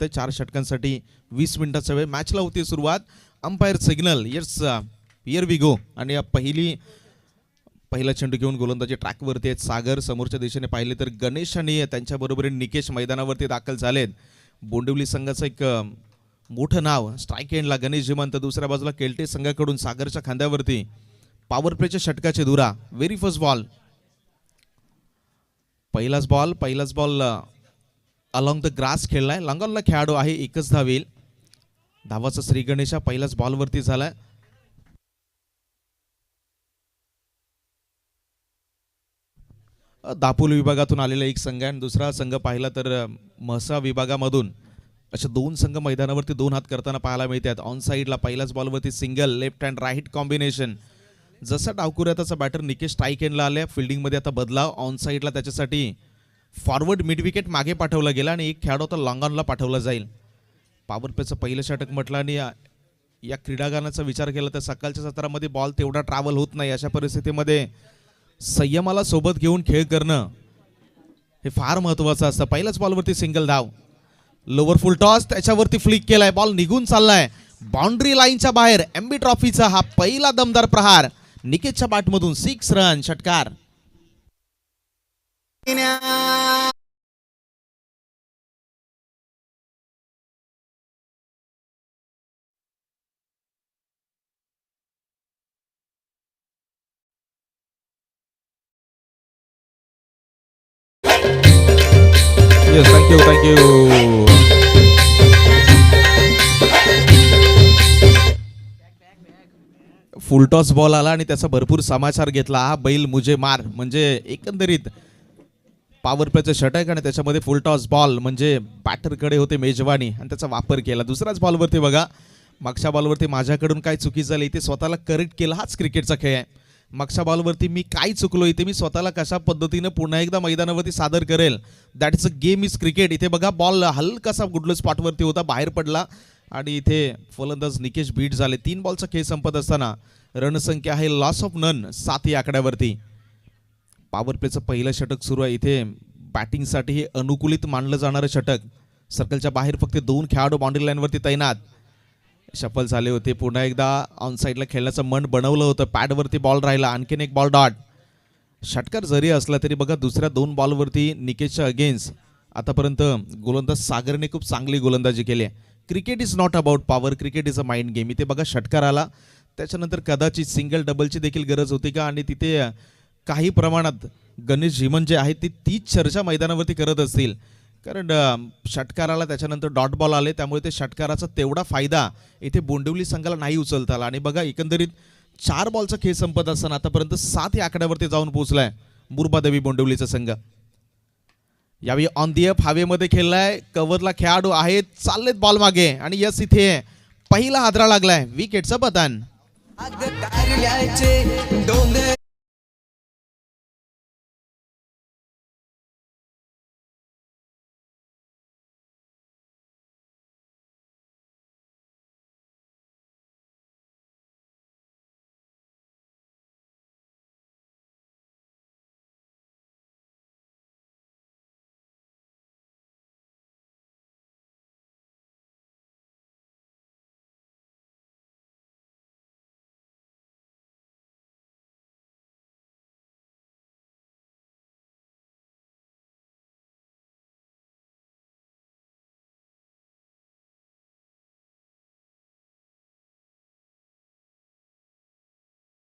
4 षटकांसाठी 20 मिनिटाचा वेळ. मॅचला होती सुरुवात. Umpire signal yes here we go. आणि पहिला चेंडू घेऊन गोलंदाजी ट्रॅकवरती आहेत सागर. समोरच्या दिशेने पाहिले तर गणेश आणि त्यांच्याबरोबर निकेश मैदानावरती दाखल झालेत. बोंडिवली संघाचं एक मोठं नाव स्ट्राईक एंडला गणेश जिमंत, दुसऱ्या बाजूला केल्टे संघाकडून सागरच्या खांद्यावरती पॉवर प्लेच्या षटकाचे धुरा. व्हेरी फर्स्ट बॉल, पहिलाच बॉल अलॉंग द ग्रास खेळलाय. लॉंगॉनला खेळाडू आहे, एकच धाव येईल. धावाचा श्री गणेशा पहिल्याच बॉलवरती झालाय. दापोली विभागातून आलेला एक संघ आणि दुसरा संघ पाहिला तर महसा विभागामधून. अशा दोन संघ मैदानावरती दोन हात करताना पाहायला मिळतात. ऑन साईडला पहिल्याच बॉलवरती single, left and right combination. जसा डावकुऱ्याचा बॅटर निकेश स्ट्राईक एंडला आल्या. फिल्डिंगमध्ये आता बदलाव. ऑन साईडला त्याच्यासाठी फॉरवर्ड मिड विकेट मागे पाठवला गेला आणि एक खेळाडू आता लॉंगॉनला पाठवला जाईल. पॉवर प्लेचं पहिलं षटक म्हटलं आणि या क्रीडागानाचा विचार केला तर सकाळच्या सत्रामध्ये बॉल तेवढा ट्रॅव्हल होत नाही. अशा परिस्थितीमध्ये संयमाला सोबत घेऊन खेळ करणं हे फार महत्वाचं असतं. पहिल्याच बॉलवरती सिंगल धाव. लोवर फुल टॉस, त्याच्यावरती फ्लिक केलाय. बॉल निघून चाललाय बाउंड्री लाईनच्या बाहेर. एमबी ट्रॉफीचा हा पहिला दमदार प्रहार निकेशच्या बॅटमधून. 6 रन षटकार. Yes, thank you. Full toss ball आला आणि त्याचा भरपूर समाचार घेतला. हा बैल मुझे मार म्हणजे एकंदरीत पॉवर प्लेचं षटक आणि त्याच्यामध्ये फुलटॉस बॉल म्हणजे बॅटरकडे होते मेजवानी आणि त्याचा वापर केला. दुसऱ्याच बॉलवरती बघा, मागच्या बॉलवरती माझ्याकडून काय चुकी झाली इथे स्वतःला करेक्ट केलं. हाच क्रिकेटचा खेळ आहे. मागच्या बॉलवरती मी काय चुकलो इथे मी स्वतःला कशा पद्धतीनं पुन्हा एकदा मैदानावरती सादर करेल. That is a game is cricket. इथे बघा बॉल हलकासा गुडल स्पॉटवरती होता, बाहेर पडला आणि इथे फलंदाज निकेश बीट झाले. 3 बॉलचा खेळ संपत असताना रणसंख्या आहे लॉस ऑफ नन 7 या आकड्यावरती. पॉवर प्लेचं पहिलं षटक सुरू आहे. इथे बॅटिंगसाठी हे अनुकूलित मानलं जाणारं षटक. सर्कलच्या बाहेर फक्त 2 खेळाडू बाउंड्री लाईनवरती तैनात. शफल झाले होते. पुन्हा एकदा ऑन साईडला खेळण्याचं मन बनवलं होतं. पॅडवरती बॉल राहिला. आणखीन एक बॉल डॉट. षटकार जरी असला तरी बघा दुसऱ्या 2 बॉलवरती निकेशच्या अगेन्स्ट आतापर्यंत गोलंदाज सागरने खूप चांगली गोलंदाजी केली आहे. Cricket is not about power, cricket is a mind game. इथे बघा षटकार आला, त्याच्यानंतर कदाचित सिंगल डबलची देखील गरज होती का आणि तिथे काही प्रमाणात गणेश झिमन जे आहेत तीच चर्चा मैदानावरती करत असतील. कारण षटकाराला त्याच्यानंतर डॉट बॉल आले, त्यामुळे ते षटकाराचा तेवढा फायदा इथे बोंडिवली संघाला नाही उचलता आला. आणि बघा एकंदरीत 4 बॉलचा खेळ संपत असताना आतापर्यंत 7 या आकड्यावरती जाऊन पोहोचलाय मुरबादेवी बोंडिवलीचा संघ. यावेळी ऑन दी अप हवेमध्ये खेळलाय. कव्हरला खेळाडू आहेत, चाललेत बॉल मागे आणि यस इथे पहिला हादरा लागलाय. विकेटचं पतन.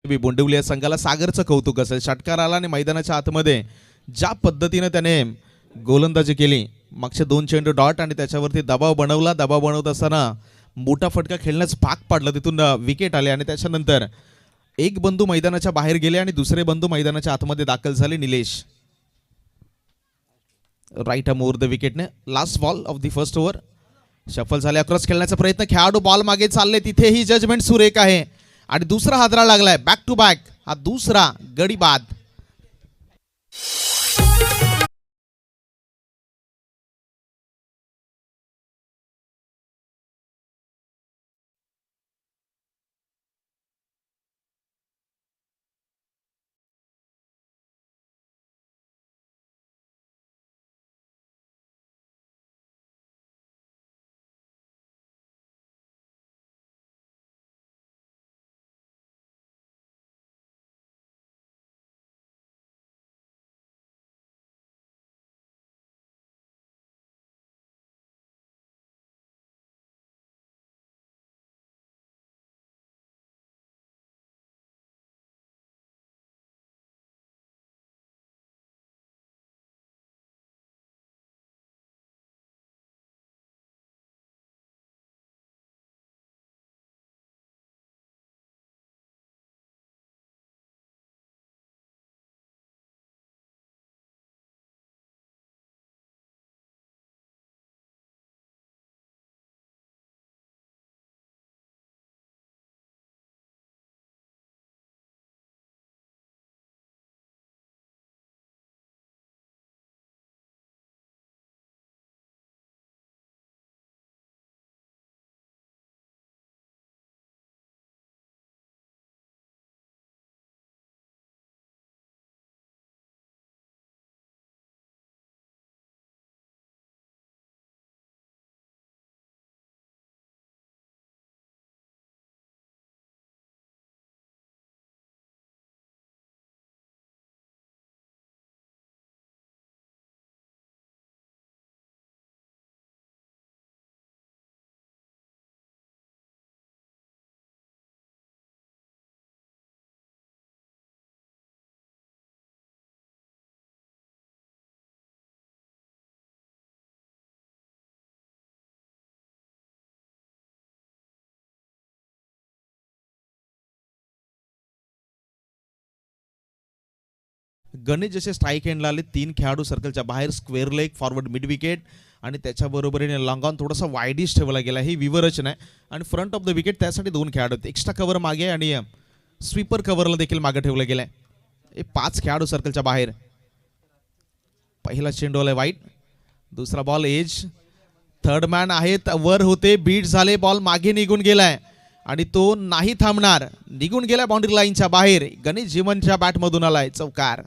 बोंडिवली या संघाला सागरचं कौतुक असेल. षटकार आला आणि मैदानाच्या आतमध्ये ज्या पद्धतीने त्याने गोलंदाजी केली, मागचे 2 चेंडू डॉट आणि त्याच्यावरती दबाव बनवला. दबाव बनवत असताना मोठा फटका खेळण्यास भाग पाडला, तिथून विकेट आले आणि त्याच्यानंतर एक बंधू मैदानाच्या बाहेर गेले आणि दुसरे बंधू मैदानाच्या आतमध्ये दाखल झाले. Nilesh right arm over the विकेटने. Last ball of the first over. Shuffle झाले, अक्रॉस खेळण्याचा प्रयत्न, खेळाडू बॉल मागे चालले. तिथेही जजमेंट सुरेख आहे आणि दुसरा हादरा लागलाय. बॅक टू बॅक हा दुसरा गडी बाद. गणेश जसे स्ट्राईक एंडला आले, 3 खेळाडू सर्कलच्या बाहेर, square leg, forward mid wicket आणि त्याच्याबरोबरीने लॉंग ऑन थोडासा वाईडिश ठेवला गेला. ही विवरचना आहे आणि फ्रंट ऑफ द विकेट त्यासाठी 2 खेळाडू आहेत. एक्स्ट्रा कव्हर मागे आणि स्वीपर कव्हरला देखील मागे ठेवलं गेलंय. हे 5 खेळाडू सर्कलच्या बाहेर. पहिला चेंडू आलाय वाईट, दुसरा बॉल एज, थर्ड मॅन आहेत वर होते, बीट झाले, बॉल मागे निघून गेलाय आणि तो नाही थांबणार, निघून गेलाय बाउंड्री लाईनच्या बाहेर. गणेश जीवनच्या बॅटमधून आलाय चौकार.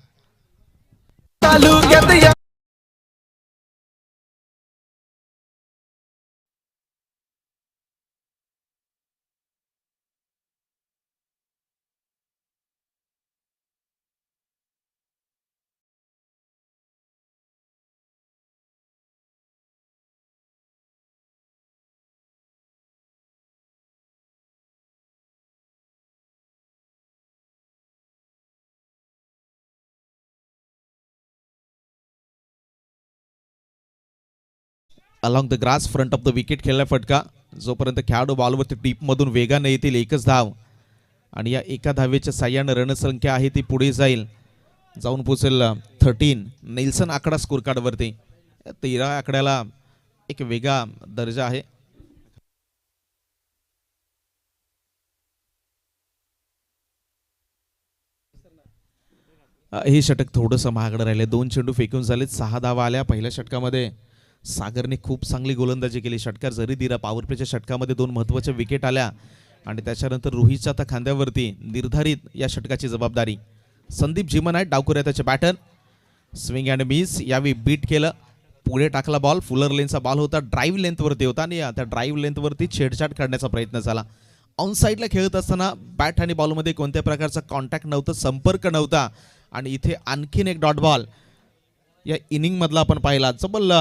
Along the grass front of the wicket खेळला फटका. जोपर्यंत खेळाडू बॉलवरती टीपमधून वेगाने येतील, एकच धाव आणि या एका धावेच्या साह्यानं रणसंख्या आहे ती पुढे जाईल, जाऊन पोचेल 13. नेल्सन आकडा स्कोर कार्डवरती. 13 आकड्याला एक वेगळा दर्जा आहे. हे षटक थोडंसं महागडं राहिले. 2 चेंडू फेकून झालेत, 6 धावा आल्या. पहिल्या षटकामध्ये सागरने खूप चांगली गोलंदाजी केली. षटकार जरी दिला, पॉवर प्लेच्या षटकामध्ये 2 महत्त्वाच्या विकेट आल्या आणि त्याच्यानंतर रोहितच्या आता खांद्यावरती निर्धारित या षटकाची जबाबदारी. संदीप जिमन आहे डावखुऱ्या त्याचे बॅटर. स्विंग अँड मिस, यावेळी बीट केलं, पुढे टाकला बॉल. फुलर लेनचा बॉल होता, ड्राईव्ह लेंथवरती होता आणि त्या ड्राईव्ह लेंथवरती छेडछाड करण्याचा प्रयत्न झाला. ऑन साईडला खेळत असताना बॅट आणि बॉलमध्ये कोणत्या प्रकारचा कॉन्टॅक्ट नव्हता, संपर्क नव्हता आणि इथे आणखीन एक डॉट बॉल या इनिंगमधला आपण पाहिला. जबल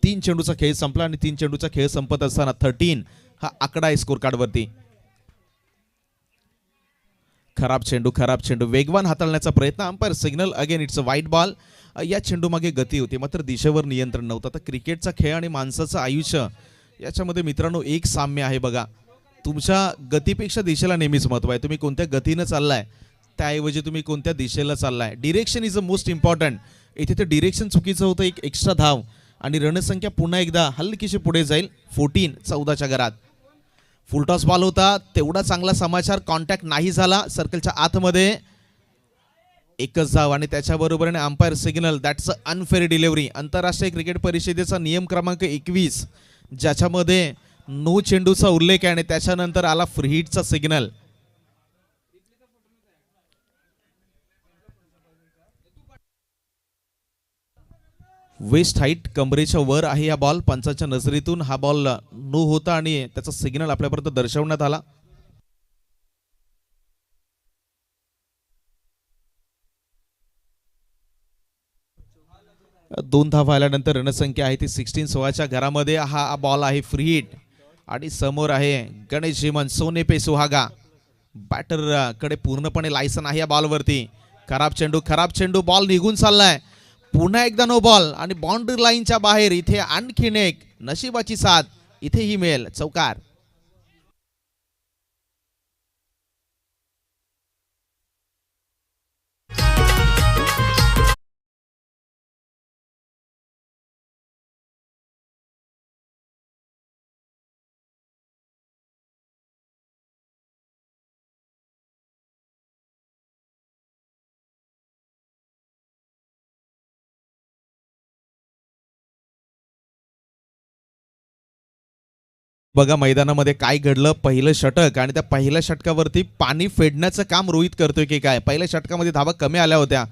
3 चेंडूचा खेळ संपला आणि 3 चेंडूचा खेळ संपत असताना 13 हा आकडा आहे स्कोर कार्डवरती. खराब चेंडू वेगवान हाताळण्याचा प्रयत्न. Umpire signal again, it's a वाईट बॉल. या चेंडू मागे गती होती, मात्र दिशेवर नियंत्रण नव्हतं. तर क्रिकेटचा खेळ आणि माणसाचं आयुष्य याच्यामध्ये मित्रांनो एक साम्य आहे बघा. तुमच्या गतीपेक्षा दिशेला नेहमीच महत्व आहे. तुम्ही कोणत्या गतीनं चाललाय त्याऐवजी तुम्ही कोणत्या दिशेला चाललाय. Direction is a most important. इथे तर डिरेक्शन चुकीचं होतं, एक एक्स्ट्रा धाव आणि रणसंख्या पुन्हा एकदा हलकीशी पुढे जाईल. 14, 14च्या घरात. फुलटॉस बॉल होता, तेवढा चांगला समाचार, कॉन्टॅक्ट नाही झाला सर्कलच्या आतमध्ये. एकच धाव आणि त्याच्याबरोबरीने umpire signal, that's a unfair delivery. आंतरराष्ट्रीय क्रिकेट परिषदेचा नियम क्रमांक 21 ज्याच्यामध्ये नो चेंडूचा उल्लेख आहे आणि त्याच्यानंतर आला फ्री हिटचा सिग्नल. वेस्ट हाईट कमरेच्या वर आहे या बॉल. पंचाच्या नजरेतून हा बॉल नो होता आणि त्याचा सिग्नल आपल्यापर्यंत दर्शवण्यात आला. दोन धावा आल्यानंतर रणसंख्या आहे ती 16. 16च्या घरामध्ये हा बॉल आहे फ्री हिट आणि समोर आहे गणेश जीवन, सोने पे सुहागा. बॅटर कडे पूर्णपणे लायसन आहे या बॉलवरती. खराब चेंडू, बॉल निघून चाललाय. पुन्हा एकदा नो बॉल आणि बाउंड्री लाईनच्या बाहेर. इथे आणखीन एक नशिबाची साथ इथेही मिळेल, चौकार. बघा मैदानामध्ये काय घडलं. पहिलं षटक आणि त्या पहिल्या षटकावरती पाणी फेडण्याचं काम रोहित करतोय की काय. पहिल्या षटकामध्ये धावा कमी आल्या होत्या.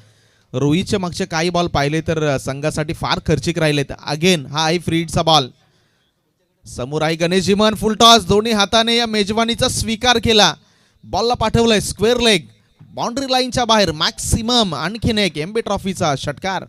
रोहितच्या मागचे काही बॉल पाहिले तर संघासाठी फार खर्चिक राहिलेत. अगेन हा आहे फ्री हिटचा बॉल. समोर आहे गणेश जिमन, फुल टॉस, दोन्ही हाताने या मेजवानीचा स्वीकार केला. बॉलला पाठवलंय स्क्वेअर लेग, बाउंड्री लाईनच्या बाहेर. मॅक्सिमम आणखीन एक एमबी ट्रॉफीचा षटकार.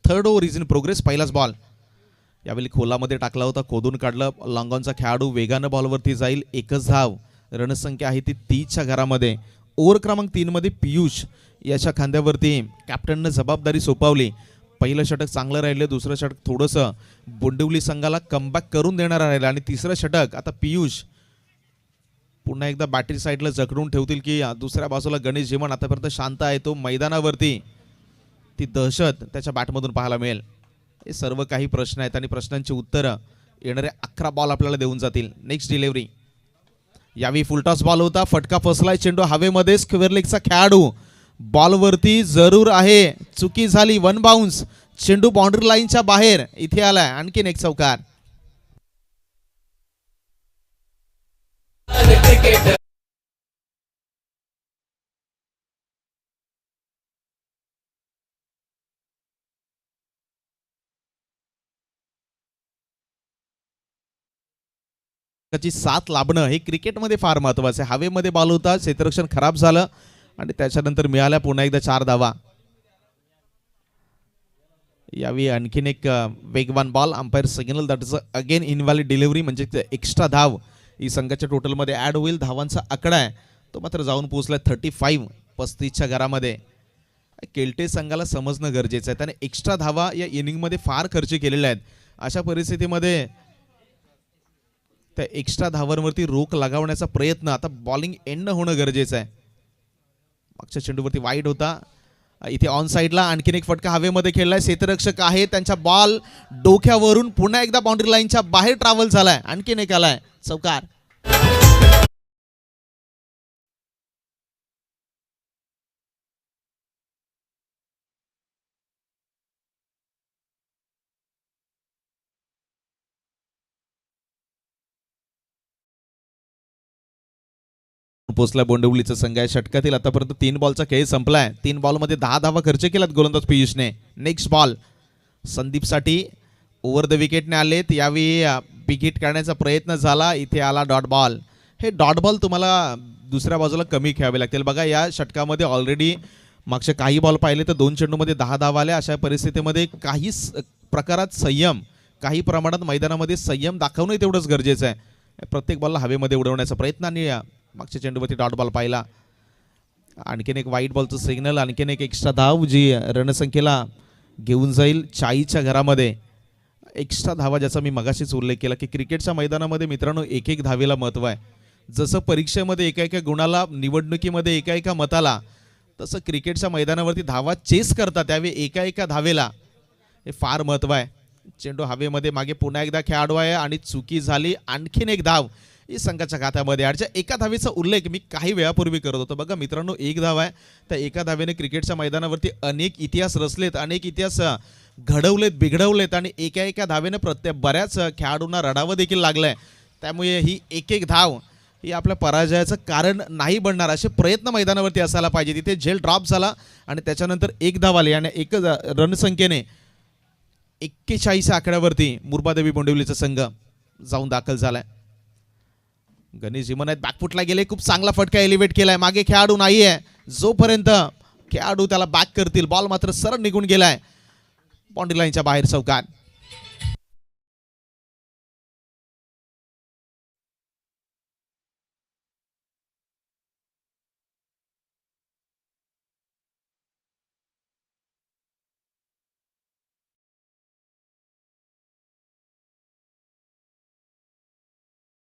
Third over is in progress. पहिलाच बॉल यावेळी खोलामध्ये टाकला होता, खोदून काढलं. लॉंगॉनचा खेळाडू वेगानं बॉलवरती जाईल. एकच धाव. रणसंख्या आहे ती 30च्या घरामध्ये. ओव्हर क्रमांक 3 मध्ये पियुष याच्या खांद्यावरती कॅप्टननं जबाबदारी सोपवली. पहिलं षटक चांगलं राहिलं, दुसरं षटक थोडंसं बोंडिवली संघाला कमबॅक करून देणारं राहिलं आणि तिसरं षटक आता पियुष पुन्हा एकदा बॅटरी साईडला जखडून ठेवतील की दुसऱ्या बाजूला गणेश झिमन आतापर्यंत शांत आहे. तो मैदानावरती ती दहशत त्याच्या बॅटमधून पाहायला मिळेल. हे सर्व काही प्रश्न आहेत आणि प्रश्नांची उत्तरं येणारे 11 बॉल आपल्याला देऊन जातील. नेक्स्ट डिलिव्हरी यावेळी फुलटॉस बॉल होता, फटका फसलाय. चेंडू हवेमध्ये. स्क्वेअर लेगचा खेळाडू बॉलवरती जरूर आहे, चुकी झाली. One bounce. चेंडू बाउंड्री लाईनच्या बाहेर इथे आलाय. आणखीन एक चौकार. ची साथ लाभणं हे क्रिकेटमध्ये फार महत्वाचं आहे. हवेमध्ये बॉल होता, क्षेत्ररक्षण खराब झालं आणि त्याच्यानंतर मिळाल्या पुन्हा एकदा 4 धावा. यावेळी आणखीन एक वेगवान ball. Umpire signal that is again invalid delivery, म्हणजे एक्स्ट्रा धाव ही संघाच्या टोटलमध्ये ॲड होईल. धावांचा आकडा आहे तो मात्र जाऊन पोहोचला 35. 35च्या घरामध्ये. केल्टे संघाला समजणं गरजेचं आहे. त्याने एक्स्ट्रा धावा या इनिंगमध्ये फार खर्च केलेल्या आहेत. अशा परिस्थितीमध्ये त्या एक्स्ट्रा धावांवरती रोख लगावण्याचा प्रयत्न, आता बॉलिंग एंड होणं गरजेचं आहे. मागच्या चेंडूवरती वाईड होता. इथे ऑन साईडला आणखीन एक फटका हवेमध्ये खेळलाय. क्षेत्ररक्षक आहे, त्यांच्या बॉल डोक्यावरून पुन्हा एकदा बाउंड्री लाईनच्या बाहेर ट्रॅव्हल झालाय. आणखीन एक आलाय. चौकार. पोचला बोंडवलीचा संघ आहे. षटकातील आतापर्यंत 3 बॉलचा खेळ संपलाय. 3 बॉलमध्ये 10 धावा खर्च केल्यात गोलंदाज पियुषने. नेक्स्ट बॉल संदीपसाठी ओव्हर द विकेटने आलेत. यावेळी बिग हिट करण्याचा प्रयत्न झाला. इथे आला डॉट बॉल. हे डॉट बॉल तुम्हाला दुसऱ्या बाजूला कमी खेळावे लागतील. बघा या षटकामध्ये ऑलरेडी मागचे काही बॉल पाहिले तर 2 चेंडूमध्ये 10 धावा आल्या. अशा परिस्थितीमध्ये काही प्रकारात संयम, काही प्रमाणात मैदानामध्ये संयम दाखवणं तेवढंच गरजेचं आहे. प्रत्येक बॉलला हवेमध्ये उडवण्याचा प्रयत्न आणि मागच्या चेंडूवरती डॉट बॉल पाहिला. आणखीन एक वाईट बॉलचं सिग्नल. आणखीन एक एक्स्ट्रा धाव जी रणसंख्येला घेऊन जाईल 40च्या घरामध्ये. एक्स्ट्रा धावा ज्याचा मी मगाशीच उल्लेख केला की क्रिकेटच्या मैदानामध्ये मित्रांनो एक एक धावेला महत्त्व आहे. जसं परीक्षेमध्ये एका एका गुणाला, निवडणुकीमध्ये एका एका मताला, तसं क्रिकेटच्या मैदानावरती धावा चेस करतात त्यावेळी एका एका धावेला हे फार महत्त्व आहे. चेंडू हवेमध्ये. मागे पुन्हा एकदा खेळाडू आहे आणि चुकी झाली. आणखीन एक धाव ही संघाच्या खात्यामध्ये. आजच्या एका धावेचा उल्लेख मी काही वेळापूर्वी करत होतो. बघा मित्रांनो, एक धाव आहे, त्या एका धावेने क्रिकेटच्या मैदानावरती अनेक इतिहास रचलेत, अनेक इतिहास घडवलेत, बिघडवलेत आणि एका एका धावेने बऱ्याच खेळाडूंना रडावं देखील लागलंय. त्यामुळे ही एक एक धाव ही आपल्या पराजयाचं कारण नाही बनणार. असे प्रयत्न मैदानावरती असायला पाहिजे. तिथे झेल ड्रॉप झाला आणि त्याच्यानंतर एक धाव आली आणि एकच रणसंख्येने 41 आकड्यावरती मुरबादेवी बोंडिवलीचा संघ जाऊन दाखल झालाय. गणेश झिमन आहेत, बॅकफुटला गेले. खूप चांगला फटका एलिव्हेट केलाय. मागे खेळाडू नाहीये. जोपर्यंत खेळाडू त्याला बॅक करतील, बॉल मात्र सरळ निघून गेलाय बाउंड्री लाईनच्या बाहेर. चौकार.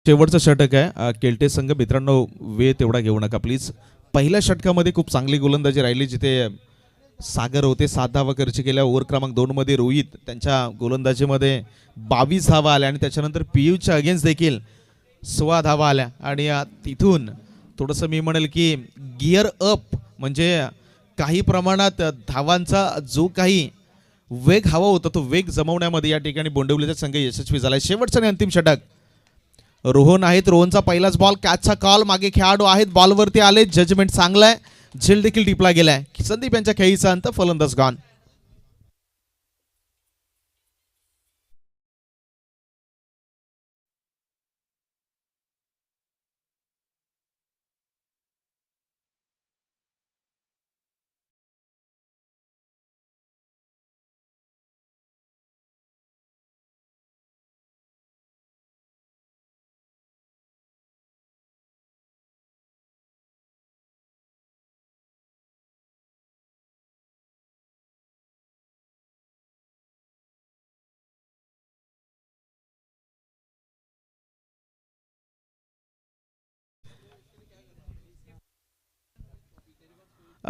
शेवटचं षटक आहे. केल्टे संघ मित्रांनो वेळ तेवढा घेऊ नका प्लीज. पहिल्या षटकामध्ये खूप चांगली गोलंदाजी राहिली, जिथे सागर होते 7 धावा खर्च केल्या. ओव्हर क्रमांक 2 मध्ये रोहित त्यांच्या गोलंदाजीमध्ये 22 धावा आल्या आणि त्याच्यानंतर पियुषच्या अगेन्स्ट देखील 16 धावा आल्या. आणि तिथून थोडंसं मी म्हणेल की गिअर अप, म्हणजे काही प्रमाणात धावांचा जो काही वेग हवा होता तो वेग जमवण्यामध्ये या ठिकाणी बोंडवलीचा संघ यशस्वी झाला. शेवटचं आणि अंतिम षटक. रोहन आहेत. रोहनचा पहिलाच बॉल, कॅचचा कॉल. मागे खेळाडू आहेत, बॉलवरती आले. जजमेंट चांगलं आहे. झेल देखील टिपला गेलाय. संदीप यांच्या खेळीचा अंत. फलंदाज गॉन.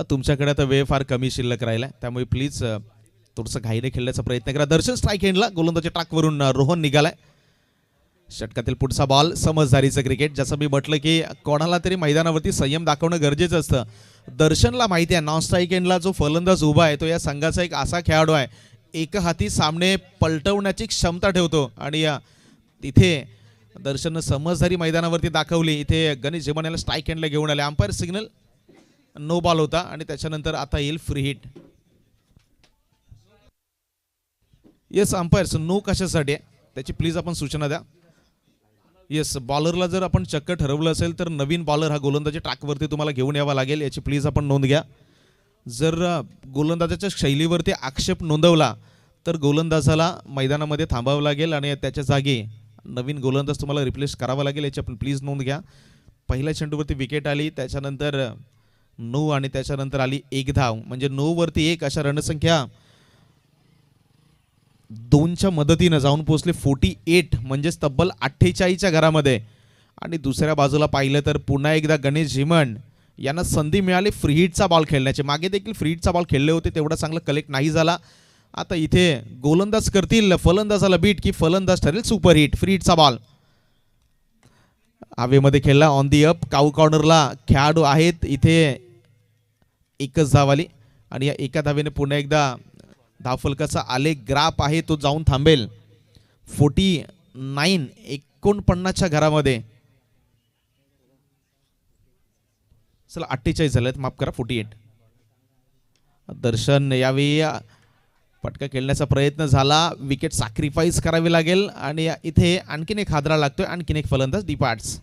तुमच्याकडे आता वेळ फार कमी शिल्लक राहिला त्यामुळे प्लीज थोडंसं घाईने खेळण्याचा प्रयत्न करा. दर्शन स्ट्राईक एंडला गोलंदाजी ट्रॅकवरून रोहन निघालाय. षटकातील पुढचा बॉल समजदारीचं क्रिकेट. जसं मी म्हटलं की कोणाला तरी मैदानावरती संयम दाखवणं गरजेचं असतं. दर्शनला माहिती आहे नॉन स्ट्राईक एंडला जो फलंदाज उभा आहे तो या संघाचा एक असा खेळाडू आहे एक हाती सामने पलटवण्याची क्षमता ठेवतो आणि तिथे दर्शननं समजदारी मैदानावरती दाखवली. इथे गणेश झिमन याला स्ट्राईक एंडला घेऊन आले. अंपायर सिग्नल नो बॉल होता आणि त्याच्यानंतर आता येईल free hit. Yes umpire's no कशासाठी आहे त्याची प्लीज आपण सूचना द्या. येस बॉलरला जर आपण चक्क ठरवलं असेल तर नवीन बॉलर हा गोलंदाजी ट्रॅकवरती तुम्हाला घेऊन यावा लागेल याची प्लीज आपण नोंद घ्या. जर गोलंदाजाच्या शैलीवरती आक्षेप नोंदवला तर गोलंदाजाला मैदानामध्ये थांबावं लागेल आणि त्याच्या जागी नवीन गोलंदाज तुम्हाला रिप्लेस करावा लागेल याची आपण प्लीज नोंद घ्या. पहिल्या चेंडूवरती विकेट आली त्याच्यानंतर 9 आणि त्याच्यानंतर आली 1 धाव म्हणजे 9 वरती 1 अशा रणसंख्या 2च्या मदतीनं जाऊन पोहोचले 48 म्हणजेच तब्बल 48च्या घरामध्ये. आणि दुसऱ्या बाजूला पाहिलं तर पुन्हा एकदा गणेश झिमन यांना संधी मिळाली फ्री हिटचा बॉल खेळण्याचे. मागे देखील फ्री हिटचा बॉल खेळले होते तेवढा चांगला कलेक्ट नाही झाला. आता इथे गोलंदाज करतील फलंदाजाला बीट की फलंदाज ठरेल सुपर हिट. फ्री हिटचा बॉल हवेमध्ये खेळला ऑन दी अप. काऊ कॉर्नरला खेळाडू आहेत इथे एकच धाव आली आणि या एका धावेने पुन्हा एकदा धावफलकाचा आलेख ग्राफ आहे तो जाऊन थांबेल 49 घरामध्ये. चला 48 झालेत माफ करा 48. दर्शन यावेळी फटका खेळण्याचा प्रयत्न झाला. विकेट सॅक्रिफाईस करावी लागेल आणि इथे आणखीन एक हादरा लागतोय. आणखीन एक फलंदाज डिपार्ट्स.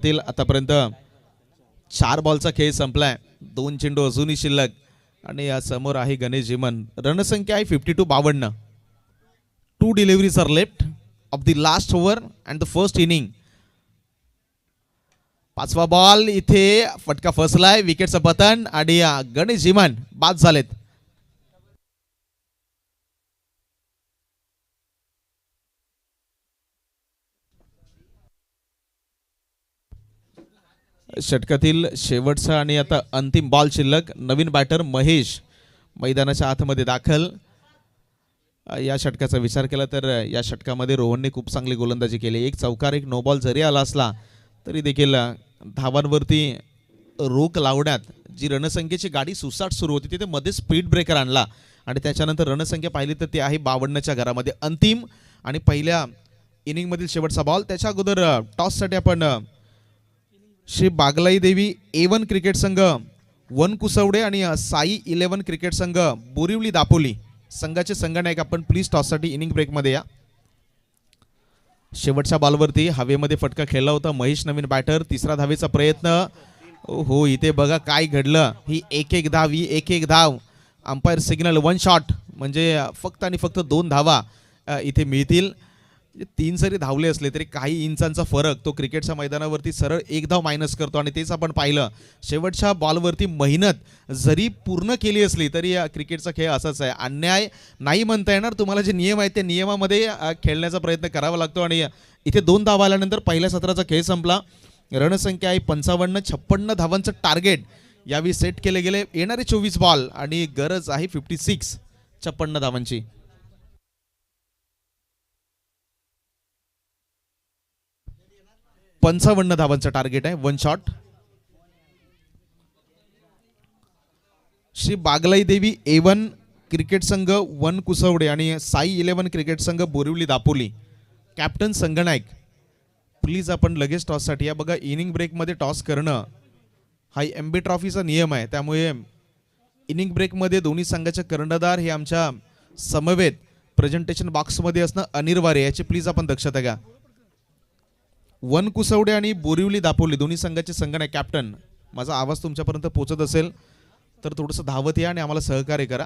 आतापर्यंत 4 बॉलचा खेळ संपलाय. 2 चेंडू अजूनही शिल्लक आणि या समोर आहे गणेश झिमन. रणसंख्या आहे 52 2 deliveries are left of the last over and the first inning. 5वा बॉल इथे फटका फसलाय. विकेटचं पतन आणि गणेश झिमन बाद झालेत. षटकातील शेवटचा आणि आता अंतिम बॉल शिल्लक. नवीन बॅटर महेश मैदानाच्या आतमध्ये दाखल. या षटकाचा विचार केला तर या षटकामध्ये रोहनने खूप चांगली गोलंदाजी केली. एक चौकार एक नो बॉल जरी आला असला तरी देखील धावांवरती रोख लावण्यात जी रणसंख्येची गाडी सुसाट सुरू होती तिथे मध्ये स्पीड ब्रेकर आणला आणि त्याच्यानंतर रणसंख्या पाहिली तर ती आहे 52च्या घरामध्ये. अंतिम आणि पहिल्या इनिंगमधील शेवटचा बॉल. त्याच्या अगोदर टॉससाठी आपण श्री बागलाई देवी A1 क्रिकेट संघ वन कुसवडे आणि साई 11 क्रिकेट संघ बोरिवली दापोली संघाचे संघनायक आपण प्लीज टॉससाठी इनिंग ब्रेकमध्ये या. शेवटच्या बॉलवरती हवेमध्ये फटका खेळला होता महेश नवीन बॅटर. 3रा धावेचा प्रयत्न. हो इथे बघा काय घडलं. ही एक धाव ही एक धाव. अंपायर सिग्नल 1 शॉट म्हणजे फक्त आणि फक्त 2 धावा इथे मिळतील. 3 जरी धावले असले तरी काही इंचांचा फरक तो क्रिकेटच्या मैदानावरती सरळ 1 धाव मायनस करतो आणि तेच आपण पाहिलं. शेवटच्या बॉलवरती मेहनत जरी पूर्ण केली असली तरी क्रिकेटचा खेळ असाच आहे. अन्याय नाही म्हणता येणार. तुम्हाला जे नियम आहेत त्या नियमामध्ये खेळण्याचा प्रयत्न करावा लागतो आणि इथे 2 धावा आल्यानंतर पहिल्या सत्राचा खेळ संपला. रणसंख्या आहे 55-56 धावांचं टार्गेट यावेळी सेट केले गेले. येणारे 24 बॉल आणि गरज आहे 56 धावांची. 55 धावांचं टार्गेट आहे. 1 शॉट. श्री बागलाई देवी A1 क्रिकेट संघ वन कुसवडे आणि साई 11 क्रिकेट संघ बोरिवली दापोली कॅप्टन संगनायक, प्लीज आपण लगेच टॉससाठी या. बघा, इनिंग ब्रेकमध्ये टॉस करणं हा एमबी ट्रॉफीचा नियम आहे. त्यामुळे इनिंग ब्रेकमध्ये दोन्ही संघाचे कर्णधार हे आमच्या समवेत प्रेझेंटेशन बॉक्समध्ये असणं अनिवार्य, याची प्लीज आपण दक्षता घ्या. वन कुसवडे आणि बोरिवली दापोली दोन्ही संघाचे संगनायक कॅप्टन, माझा आवाज तुमच्यापर्यंत पोहोचत असेल तर थोडंसं धावत या आणि आम्हाला सहकार्य करा.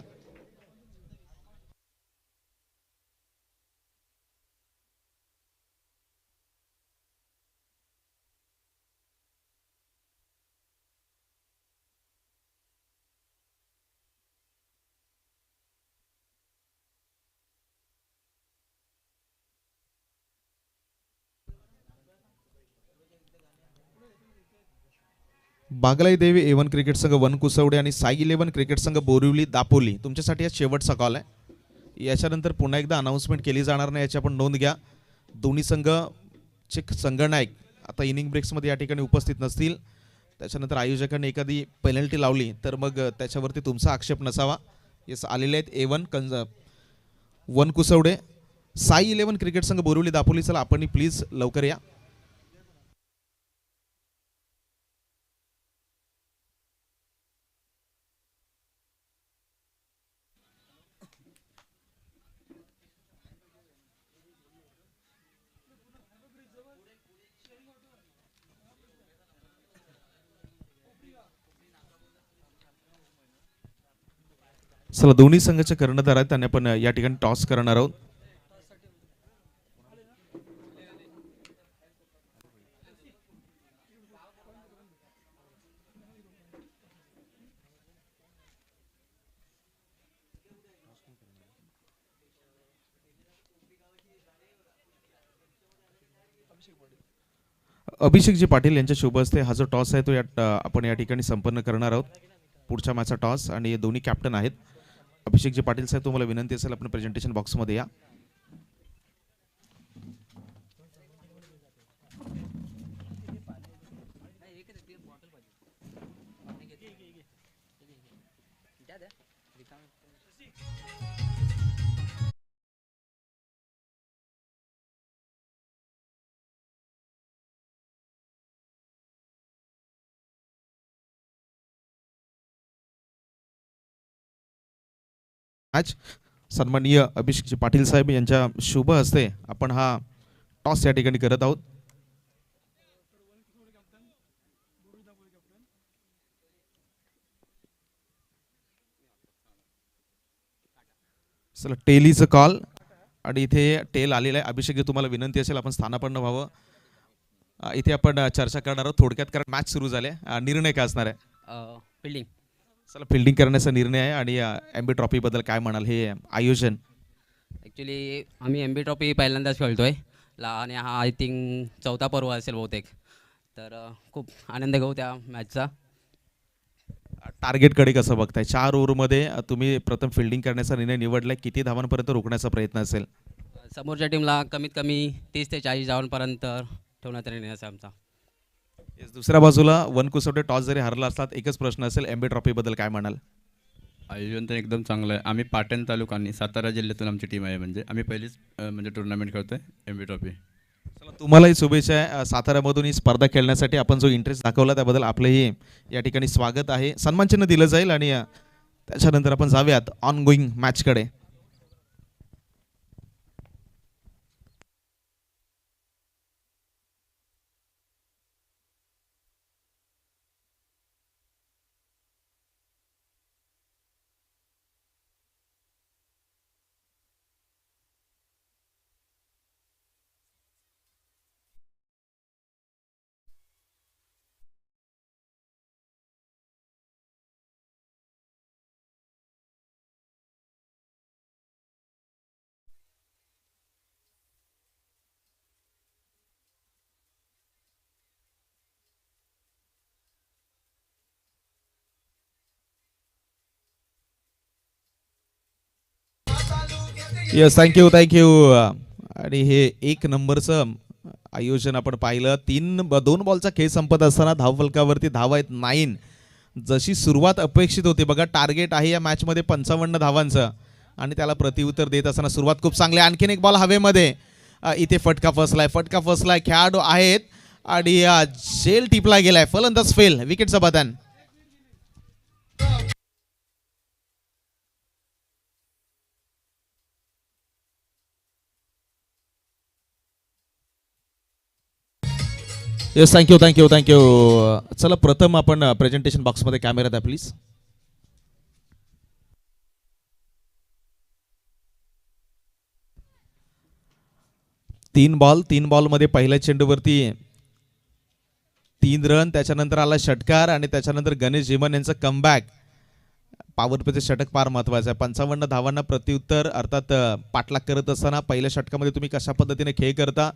बागलाई देवी A1 क्रिकेट संघ वन कुसवडे आणि साई 11 क्रिकेट संघ बोरिवली दापोली तुमच्यासाठी हा शेवटचा कॉल आहे. याच्यानंतर पुन्हा एकदा अनाऊन्समेंट केली जाणार नाही, याची आपण नोंद घ्या. दोन्ही संघाचे संघनायक आता इनिंग ब्रेक्समध्ये या ठिकाणी उपस्थित नसतील. त्याच्यानंतर आयोजकांनी एखादी पेनल्टी लावली तर मग त्याच्यावरती तुमचा आक्षेप नसावा. येस, आलेले आहेत A1 वन कुसवडे, साई 11 क्रिकेट संघ बोरिवली दापोली. चला आपण प्लीज लवकर या. चला, दोन्ही संघाचे कर्णधार आहेत त्यांनी आपण या ठिकाणी टॉस करणार आहोत. अभिषेकजी पाटील यांच्या शुभ हस्ते हा जो टॉस आहे तो आपण या ठिकाणी संपन्न करणार आहोत. पुढच्या मॅचचा टॉस आणि दोन्ही कॅप्टन आहेत. अभिषेकजी पाटील साहेब, तुम्हाला विनंती असेल आपण प्रेझेंटेशन बॉक्समध्ये या. मॅच सन्माननीय अभिषेकजी पाटील साहेब यांच्या शुभ हस्ते आपण हा टॉस या ठिकाणी करत आहोत. चला, टेलीचं कॉल आणि इथे टेल आलेला आहे. अभिषेकजी, तुम्हाला विनंती असेल आपण स्थानापन्न व्हावं. इथे आपण चर्चा करणार आहोत थोडक्यात, कारण मॅच सुरू झाले. निर्णय काय असणार आहे? फिल्डिंग. चला, फिल्डिंग करण्याचा निर्णय आहे. आणि एमबी ट्रॉफी बद्दल काय म्हणाल, हे आयोजन? ॲक्च्युली आम्ही एम बी ट्रॉफी पहिल्यांदाच खेळतोय आणि हा आय थिंक चौथा पर्व असेल बहुतेक. तर खूप आनंद घेऊ त्या मॅचचा. टार्गेटकडे कसं बघताय? 4 ओव्हरमध्ये तुम्ही प्रथम फिल्डिंग करण्याचा निर्णय निवडलाय. किती धावांपर्यंत रोखण्याचा प्रयत्न असेल? समोरच्या टीमला कमीत कमी 30 ते 40 धावांपर्यंत ठेवण्याचा निर्णय असेल आमचा. दुसऱ्या बाजूला वन कुसवडे टॉस जरी हरला असतात, एकच प्रश्न असेल, एमबी ट्रॉफी बद्दल काय म्हणाल? आयोजन तर एकदम चांगलं आहे. आम्ही पाटण तालुक्यानी सातारा जिल्ह्यातून आमची टीम आहे. म्हणजे आम्ही पहिलीच म्हणजे टुर्नामेंट खेळतोय एम बी ट्रॉफी. चला, तुम्हालाही शुभेच्छा आहे. साताऱ्यामधून ही स्पर्धा खेळण्यासाठी आपण जो इंटरेस्ट दाखवला त्याबद्दल आपलंही या ठिकाणी स्वागत आहे. सन्मानचिन्ह दिलं जाईल आणि त्याच्यानंतर आपण जाऊयात ऑन गोईंग मॅचकडे. Yes, thank you. आणि हे 1 नंबरचं आयोजन आपण पाहिलं. 2 बॉलचा खेळ संपत असताना धावफलकावरती धावा आहेत 9. जशी सुरुवात अपेक्षित होती, बघा टार्गेट आहे या मॅचमध्ये 55 धावांचं आणि त्याला प्रतिउत्तर देत असताना सुरुवात खूप चांगली. आणखीन एक बॉल हवेमध्ये, इथे फटका फसलाय खेळाडू आहेत आणि जेल टिपला गेलाय, फलंदाज फेल, विकेटचं बदन. Yes, thank you. चला प्रथम आपण प्रेझेंटेशन बॉक्समध्ये कॅमेरा द्या प्लीज. तीन बॉलमध्ये पहिल्या चेंडूवरती 3 रन, त्याच्यानंतर आला षटकार आणि त्याच्यानंतर गणेश झिमन यांचं कमबॅक. पॉवर प्लेचं षटक फार महत्वाचं आहे. 55 धावांना प्रत्युत्तर, अर्थात पाठलाग करत असताना पहिल्या षटकामध्ये तुम्ही कशा पद्धतीने खेळ करता,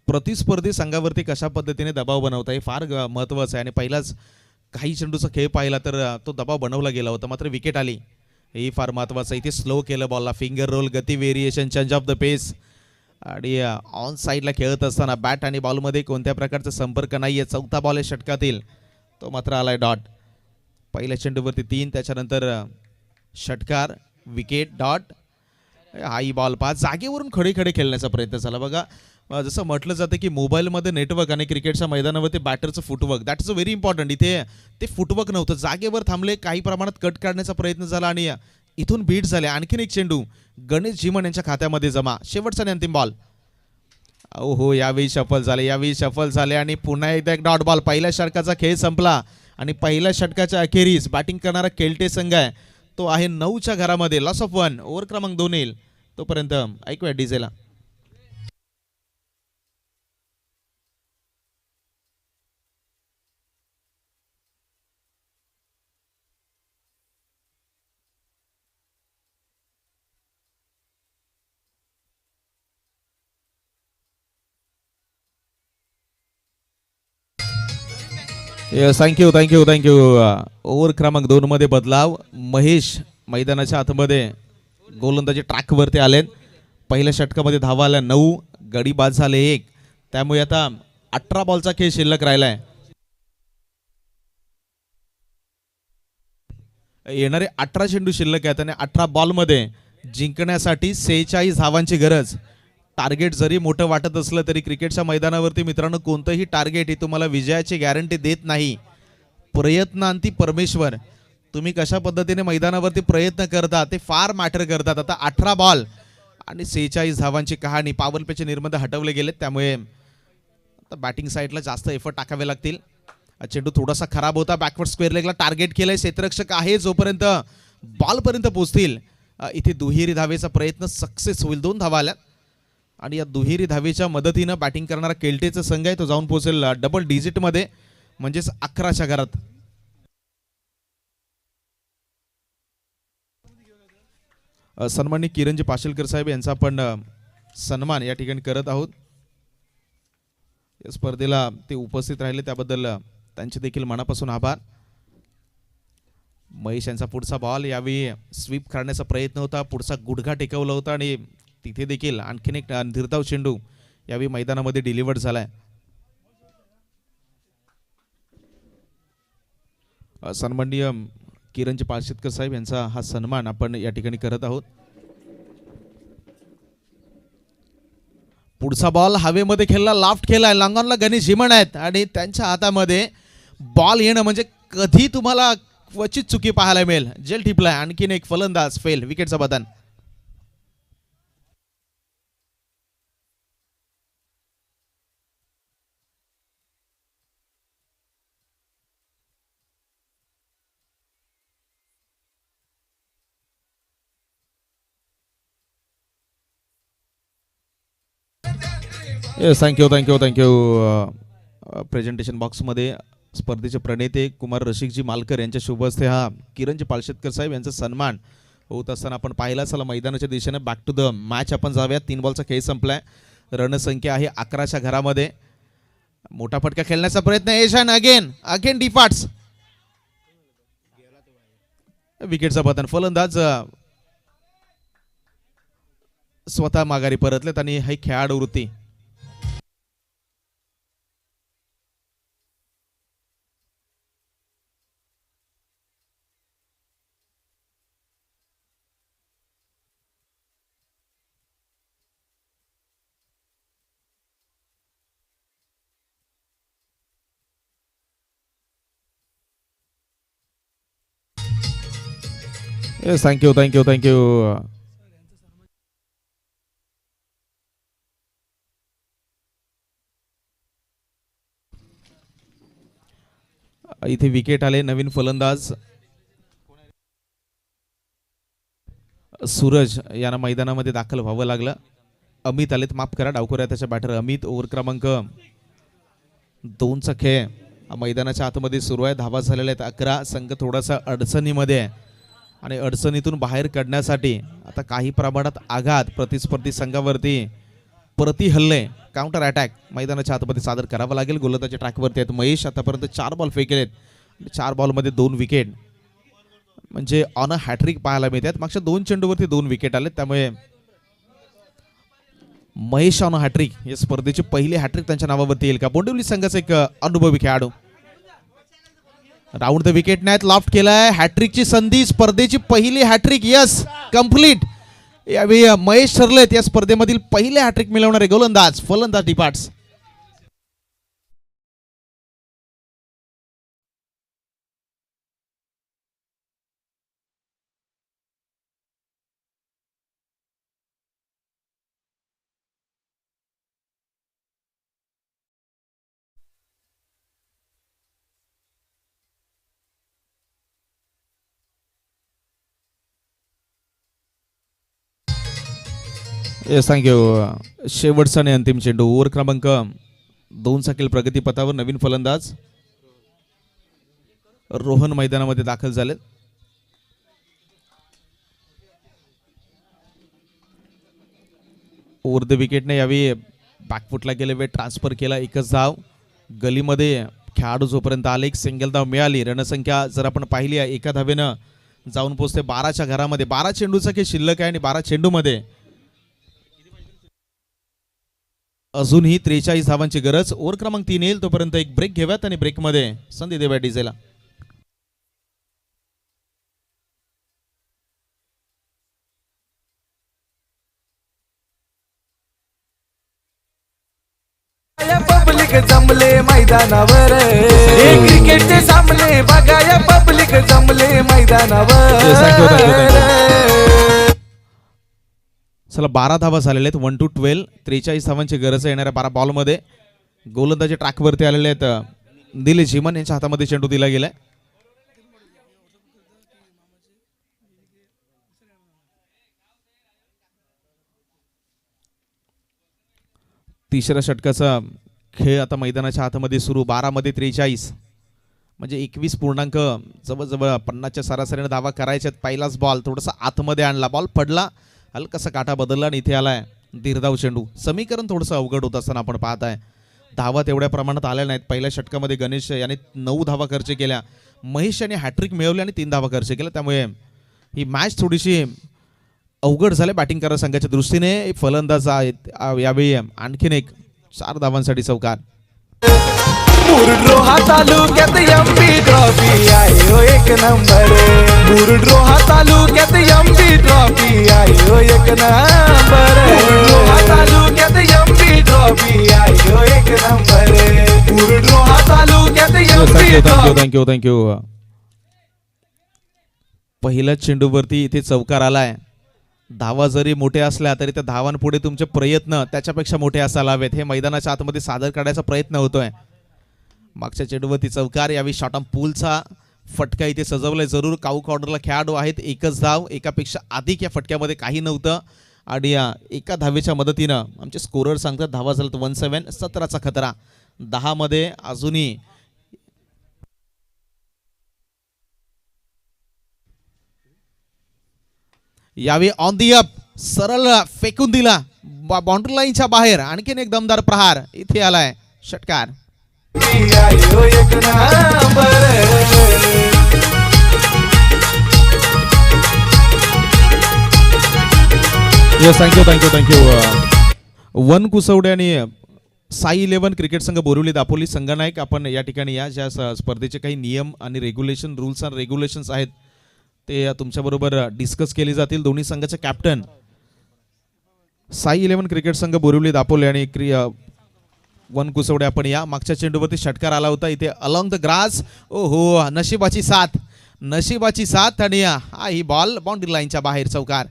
प्रतिस्पर्धी संघावरती कशा पद्धतीने दबाव बनवता, हे फार महत्वाचं आहे. आणि पहिलाच काही चेंडूचा खेळ पाहिला तर तो दबाव बनवला गेला होता, मात्र विकेट आली, हे फार महत्वाचं. इथे स्लो केलं बॉलला, फिंगर रोल, गती व्हेरिएशन, चेंज ऑफ द पेस आणि ऑन साईडला खेळत असताना बॅट आणि बॉलमध्ये कोणत्या प्रकारचा संपर्क नाही आहे. चौथा बॉल आहे षटकातील, तो मात्र आलाय डॉट. पहिल्या चेंडूवरती 3, त्याच्यानंतर षटकार, विकेट, डॉट. हाई बॉल 5, जागेवरून खडे खेळण्याचा प्रयत्न झाला. बघा, जसं म्हटलं जातं की मोबाईलमध्ये नेटवर्क आणि क्रिकेटच्या मैदानावरती बॅटरचं footwork, that is a very important. इथे ते फुटवर्क नव्हतं, जागेवर थांबले, काही प्रमाणात कट काढण्याचा प्रयत्न झाला आणि इथून बीट झाले. आणखीन एक चेंडू गणेश झिमन यांच्या खात्यामध्ये जमा. शेवटचा आणि अंतिम बॉल. हो, यावेळी सफल झाले आणि पुन्हा एकदा एक डॉट बॉल. पहिल्या षटकाचा खेळ संपला आणि पहिल्या षटकाच्या अखेरीस बॅटिंग करणारा केल्टे संघ आहे, तो आहे 9च्या घरामध्ये. लॉस ऑफ 1, ओव्हर क्रमांक 2 येईल. तोपर्यंत ऐकूया डीजेला. थँक्यू. ओव्हर क्रमांक 2 मध्ये बदलाव. महेश मैदानाच्या आतमध्ये गोलंदाजी ट्रॅकवरती आलेत. पहिल्या षटकामध्ये धावा आल्या 9, गडी बाद झाले 1, त्यामुळे आता 18 बॉलचा खेळ शिल्लक राहिलाय. येणारे 18 चेंडू शिल्लक आहेत आणि 18 बॉलमध्ये जिंकण्यासाठी 46 धावांची गरज. टार्गेट जरी मोठं वाटत असलं तरी क्रिकेटच्या मैदानावरती मित्रांनो कोणतंही टार्गेट ही तुम्हाला विजयाची गॅरंटी देत नाही. प्रयत्नांती परमेश्वर. तुम्ही कशा पद्धतीने मैदानावरती प्रयत्न करता ते फार मॅटर करतात. आता 18 बॉल आणि 46 धावांची कहाणी. पॉवर प्लेचे निर्बंध हटवले गेलेत, त्यामुळे आता बॅटिंग साईडला जास्त एफर्ट टाकावे लागतील. चेंडू थोडासा खराब होता, बॅकवर्ड स्क्वेअर लेगला टार्गेट केलंय. क्षेत्ररक्षक आहे, जोपर्यंत बॉलपर्यंत पोहोचतील इथे दुहेरी धावेचा प्रयत्न सक्सेस होईल. 2 धावा आल्या आणि या दुहेरी धावेच्या मदतीनं बॅटिंग करणारा केल्टेचा संघ आहे, तो जाऊन पोहोचेल डबल डिजिटमध्ये, म्हणजेच 11च्या घरात. सन्माननीय किरणजी पाशीलकर साहेब यांचा आपण सन्मान या ठिकाणी करत आहोत. या स्पर्धेला ते उपस्थित राहिले त्याबद्दल त्यांचे देखील मनापासून आभार. महेश यांचा पुढचा बॉल, यावेळी स्वीप करण्याचा प्रयत्न होता, पुढचा गुडघा टेकवला होता आणि तिथे देखील आणखीन एक निर्धाव चेंडू यावेळी मैदानामध्ये डिलिव्हर्ड झालाय. सन्माननीय किरणजी पाशीलकर साहेब यांचा हा सन्मान आपण या ठिकाणी करत आहोत. पुढचा बॉल हवेमध्ये खेळला, लाफ्ट केलाय, लॉंगॉनला गणेश झिमन आहेत आणि त्यांच्या हातामध्ये बॉल येणं म्हणजे कधी तुम्हाला क्वचित चुकी पाहायला मिळेल. जेल ठिपलाय, आणखीन एक फलंदाज फेल, विकेटचं बदन. थँक्यू. प्रेझेंटेशन बॉक्समध्ये स्पर्धेचे प्रणेते कुमार रसिकजी मालकर यांच्या शुभ हस्ते हा किरणजी पाळशेतकर साहेब यांचा सन्मान होत असताना आपण पाहिला. चला मैदानाच्या दिशेने बॅक टू द मॅच आपण जाऊयात. 3 बॉलचा खेळ संपलाय, रणसंख्या आहे 11च्या घरामध्ये. मोठा फटका खेळण्याचा प्रयत्न, एशन अगेन डिफाट्स, विकेटचा पतन. फलंदाज स्वतः माघारी परतलेत आणि ही खेळाडू वृत्ती. Yes, thank you thank you thank you. इथे विकेट आले. नवीन फलंदाज सूरज यांना मैदानामध्ये दाखल व्हावं लागलं. अमित आलेत, माफ करा, डावखोऱ्या त्याच्या बॅटर अमित. ओव्हर क्रमांक 2चा खेळ मैदानाच्या आतमध्ये सुरू आहे. धावा झालेल्या आहेत 11. संघ थोडासा अडचणीमध्ये आहे आणि अडचणीतून बाहेर काढण्यासाठी आता काही प्रमाणात आघात प्रतिस्पर्धी संघावरती प्रति हल्ले काउंटर अटॅक मैदानाच्या आतमध्ये सादर करावा लागेल. गोलंदाजी ट्रॅकवरती आहेत महेश. आतापर्यंत 4 बॉल फेकलेत. 4 बॉलमध्ये 2 विकेट, म्हणजे ऑन अ हॅट्रिक पाहायला मिळतात. मागच्या 2 चेंडूवरती 2 विकेट आले, त्यामुळे महेश ऑन अ हॅट्रिक या स्पर्धेची पहिली हॅट्रिक त्यांच्या नावावरती येईल का? बोंडिवली संघाचा एक अनुभवी खेळाडू. राऊंड द विकेट नाहीत, लॉफ्ट केलाय. हॅट्रिकची संधी, स्पर्धेची पहिली हॅट्रिक. Yes, complete. यावेळी महेश ठरलेत या स्पर्धेमधील पहिले हॅट्रिक मिळवणारे गोलंदाज. फलंदाज डिपार्ट्स. Yes, thank you. शेवटचा आणि अंतिम चेंडू. ओव्हर क्रमांक 2चा खेळ प्रगतीपथावर. नवीन फलंदाज रोहन मैदानामध्ये दाखल झाले. ओव्हर द विकेटने यावेळी बॅकफुटला गेले, वेळ ट्रान्सफर केला. 1च धाव. गलीमध्ये खेळाडू जोपर्यंत आले, एक सिंगल धाव मिळाली. रणसंख्या जर आपण पाहिली आहे, 1 धावेनं जाऊन पोहोचते 12च्या घरामध्ये. 12 चेंडूचा खेळ शिल्लक आहे आणि 12 चेंडूमध्ये अजूनही 43 धावांची गरज. ओव्हर क्रमांक 3 येईल तोपर्यंत एक ब्रेक घेऊयात आणि ब्रेकमध्ये संधी देऊया डीजेला. पब्लिक जमले मैदानावर, क्रिकेटचे सामने बघाया. पब्लिक जमले मैदानावर. चला, 12 धावा झालेल्या आहेत. 1 to 12. 43 धावांची गरज आहे येणाऱ्या 12 बॉलमध्ये. गोलंदाजी ट्रॅकवरती आलेले आहेत. दिलीप झिमन यांच्या हातामध्ये चेंडू दिला गेलाय. तिसऱ्या षटकाचा खेळ आता मैदानाच्या हातामध्ये सुरू. 12 मध्ये 43, म्हणजे 21 पूर्णांक जवळजवळ 50च्या सरासरीने धावा करायच्यात. पहिलाच बॉल थोडासा आतमध्ये आणला, बॉल पडला, हलकासा काटा बदलला आणि इथे आलाय दीर्घाव चेंडू. समीकरण थोडंसं अवघड होत असताना आपण पाहत आहे. धावा तेवढ्या प्रमाणात आल्या नाहीत. पहिल्या षटकामध्ये गणेश याने 9 धावा खर्च केल्या. महेश याने हॅट्रिक मिळवली आणि 3 धावा खर्च केल्या. त्यामुळे ही मॅच थोडीशी अवघड झाली बॅटिंग करणाऱ्या संघाच्या दृष्टीने. फलंदाज आहेत यावेळी आणखीन एक 4 धावांसाठी चौकार. मुरडरोहा तालुक्यात एमपी ट्रॉफी आहे हो एक नंबर. मुरडरोहा तालुक्यात एमपी ट्रॉफी आहे हो एक नंबर. मुरडरोहा तालुक्यात एमपी ट्रॉफी आहे हो एक नंबर. मुरडरोहा तालुक्यात एमपी ट्रॉफी. Thank you thank you. पहिल्या चेंडूवरती इथे चौकार आलाय. धावा जरी मोठे असल्या तरी त्या धावांपुढे तुमचे प्रयत्न त्याच्यापेक्षा मोठे असायला हवेत. हे मैदानाच्या आतमध्ये सादर करण्याचा प्रयत्न होतोय. मागच्या चेंडूवरती चौकार. यावेळी शॉर्ट ऑन पूलचा फटका इथे सजवलाय. जरूर काऊक ऑर्डरला खेळाडू आहेत. 1च धाव, एकापेक्षा अधिक या फटक्यामध्ये काही नव्हतं आणि या एका धावेच्या मदतीनं आमचे स्कोरर सांगतात धावा झाल्यात 17. 17चा खतरा. 10 मध्ये अजूनही यावेळी ऑन दी अप सरळ फेकून दिला बाउंड्री लाईनच्या बाहेर. आणखीन एक दमदार प्रहार इथे आलाय. षटकार. Yes, thank you thank you thank you. One Kuswade आणि साई 11 क्रिकेट संघ बोरिवली दापोली संघनायक आपण या ठिकाणी या ज्या स्पर्धेचे काही नियम आणि रेग्युलेशन, रूल्स अँड रेग्युलेशन्स आहेत ते तुमच्याबरोबर डिस्कस केले जातील. दोन्ही संघाचे कॅप्टन साई 11 क्रिकेट संघ बोरिवली दापोली आणि वन कुसवडे आपण या. मागच्या चेंडूवरती षटकार आला होता इथे अलॉंग द ग्रास. ओहो, नशिबाची साथ. नशिबाची साथ आणि हा ही बॉल बाउंड्री लाईनच्या बाहेर चौकार.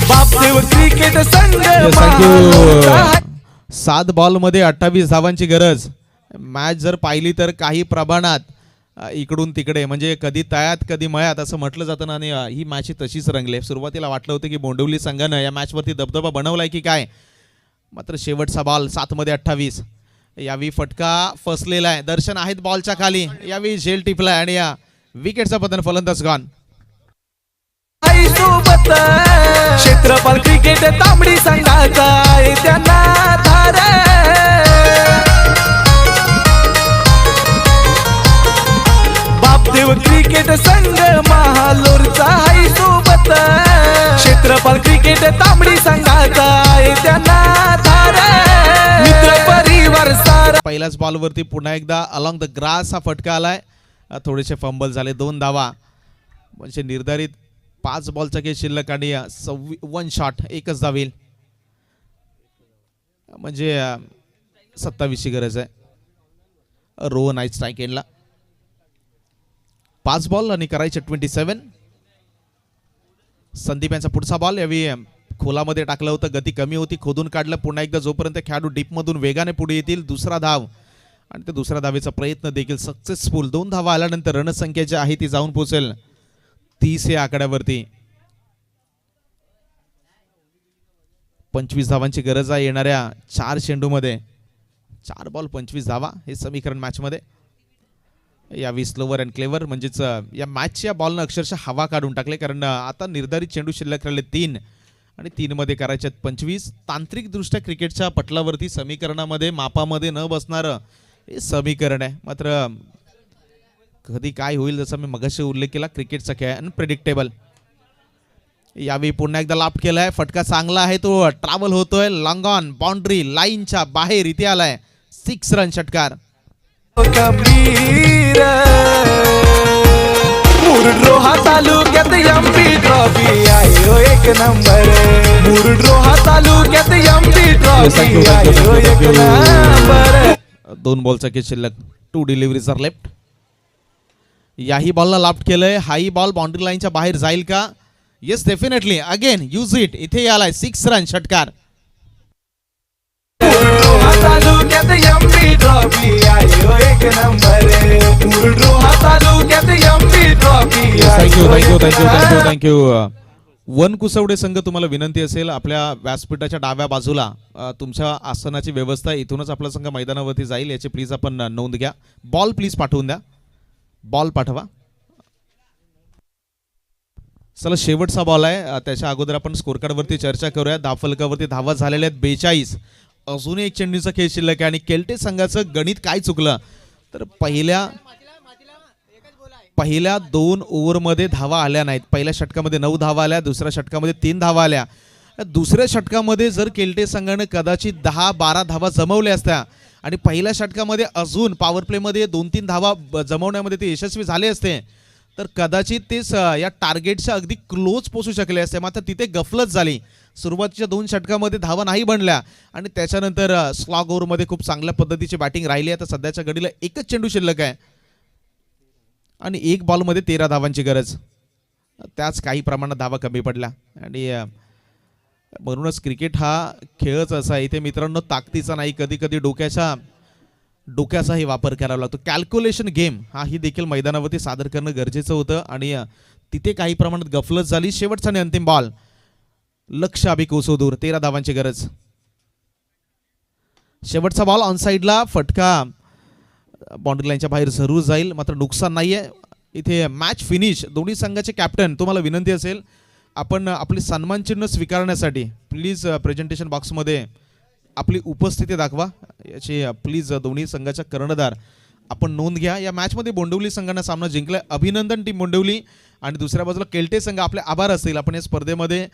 बापदेव क्रिकेट संघ थँक्यू. 7 बॉल मध्ये 28 धावांची गरज. मॅच जर पाहिली तर काही प्रमाणात इकडून तिकडे म्हणजे कधी तळ्यात कधी मळ्यात असं म्हटलं जातं ना. आणि ही मॅच तशीच रंगली. सुरुवातीला वाटलं होतं की बोंडवली संघानं या मॅचवरती दबदबा बनवलाय की काय, मात्र शेवटचा बॉल 7 मध्ये 28. यावेळी फटका फसलेला आहे. दर्शन आहेत बॉलच्या खाली. यावेळी झेल टिपलाय आणि या विकेटचा पतन. फलंदाज गॉन. सोबत क्षेत्रफळ क्रिकेट तांबडी संघाचा आहे त्यांना धार. बापदेव क्रिकेट संघ महालोरचा आहे सोबत क्षेत्रफळ क्रिकेट तांबडी संघाचा आहे त्यांना धार. मित्र परिवार सारा. पहिल्याच बॉलवरती पुन्हा एकदा अलॉंग द ग्रास हा फटका आलाय. थोडेसे फंबल झाले. 2 धावा म्हणजे निर्धारित 5 बॉलचा खेळ शिल्लक आणि 1 शॉट एकच धाव येईल म्हणजे 27 ची गरज आहे. रोहन आहे स्ट्राईक एंडला. 5 बॉल आणि करायचे 27. संदीप यांचा पुढचा बॉल यावेळी खोलामध्ये टाकलं होतं. गती कमी होती. खोदून काढलं. पुन्हा एकदा जोपर्यंत खेळाडू डीपमधून वेगाने पुढे येतील दुसरा धाव आणि त्या दुसऱ्या धावेचा प्रयत्न देखील सक्सेसफुल. 2 धावा आल्यानंतर रणसंख्या जी आहे ती जाऊन पोहोचेल 30 या आकड्यावरती. 25 धावांची गरज आहे येणाऱ्या 4 चेंडूमध्ये. 4 बॉल 25 धावा हे समीकरण मॅचमध्ये. यावेळी स्लोवर अँड क्लेवर म्हणजेच या मॅचच्या बॉलनं अक्षरशः हवा काढून टाकले. कारण आता निर्धारित चेंडू शिल्लक राहिले 3 आणि 3 मध्ये करायचे 25. तांत्रिकदृष्ट्या क्रिकेटच्या पटलावरती समीकरणामध्ये मापामध्ये न बसणारं हे समीकरण आहे. मात्र कधी काय होईल जसं मी मगाशी उल्लेख केला क्रिकेटचा खेळ अनप्रेडिक्टेबल. यावेळी पुन्हा एकदा लाफ्ट केलाय. फटका चांगला आहे. तो ट्रॅव्हल होतोय. लॉंग ऑन बाउंड्री लाईनच्या बाहेर इथे आलाय. 6 रन षटकार. गंभीर मुरडरोहा तालुक्यात एमपी ट्रॉफी आहे हो एक नंबर. मुरडरोहा तालुक्यात एमपी ट्रॉफी आहे हो एक नंबर. 2 बॉलचा खेळ शिल्लक. 2 डिलिव्हरीज आर लेफ्ट. याही बॉलला लाफ्ट केलंय. हाही बॉल बाउंड्री लाईनच्या बाहेर जाईल का? Yes definitely. Again use it. इथे आलाय 6 रन षटकार. तालुक्यात एमपी ट्रॉफी आहे हो एक नंबर. मुरडरोहा तालुक्यात एमपी ट्रॉफी आहे थँक्यू हो थँक्यू एक thank you thank you number. Thank you. One Kuswade संघ तुम्हाला विनंती असेल आपल्या व्यासपीठाच्या डाव्या बाजूला तुमच्या आसनाची व्यवस्था. इथूनच आपला संघ मैदानावरती जाईल याची प्लीज आपण नोंद घ्या. बॉल प्लीज पाठवून द्या. बॉल पाठवा. चला शेवटचा बॉल आहे. त्याच्या अगोदर आपण स्कोर कार्डवरती चर्चा करूया. धावफलकावरती धावा झालेल्या आहेत 42. अजूनही एक चेंडूचा खेळ शिल्लक आहे आणि केल्टे संघाचं गणित काय चुकलं तर पहिल्या 2 ओव्हरमध्ये धावा आल्या नाहीत. पहिल्या षटकामध्ये 9 धावा आल्या. दुसऱ्या षटकामध्ये 3 धावा आल्या. दुसऱ्या षटकामध्ये जर केल्टे संघाने कदाचित 10-12 धावा जमवल्या असत्या आणि पहिल्या षटकामध्ये अजून पॉवर प्लेमध्ये 2-3 धावा जमवण्यामध्ये ते यशस्वी झाले असते तर कदाचित ते या टार्गेटच्या अगदी क्लोज पोहोचू शकले असते. मात्र तिथे गफलत झाली. सुरुवातीच्या 2 षटकामध्ये धावा नाही बनल्या आणि त्याच्यानंतर स्लॉग ओव्हरमध्ये खूप चांगल्या पद्धतीची बॅटिंग राहिली. आता सध्याच्या घडीला एकच चेंडू शिल्लक आहे आणि 1 बॉलमध्ये 13 धावांची गरज. त्याच काही प्रमाणात धावा कमी पडल्या आणि म्हणूनच क्रिकेट हा खेळच असा आहे. इथे मित्रांनो ताकदीचा नाही कधी कधी डोक्याचाही वापर करावा लागतो. कॅल्क्युलेशन गेम हाही देखील मैदानावरती सादर करणं गरजेचं होतं आणि तिथे काही प्रमाणात गफलत झाली. शेवटचा आणि अंतिम बॉल. लक्ष अभि कोसो दूर. 13 धावांची गरज. शेवटचा बॉल ऑन साईडला. फटका बाउंड्री लाईनच्या बाहेर जरूर जाईल मात्र नुकसान नाहीये. इथे मॅच फिनिश. दोन्ही संघाचे कॅप्टन तुम्हाला विनंती असेल आपण आपली सन्मान चिन्ह स्वीकारण्यासाठी प्लीज प्रेझेंटेशन बॉक्समध्ये आपली उपस्थिती दाखवा. याची प्लीज दोन्ही संघाच्या कर्णधार आपण नोंद घ्या. या मॅचमध्ये बोंडवली संघाने सामना जिंकलाय. अभिनंदन टीम बोंडवली. आणि दुसऱ्या बाजूला केल्टे संघ आपले आभार असतील आपण या स्पर्धेमध्ये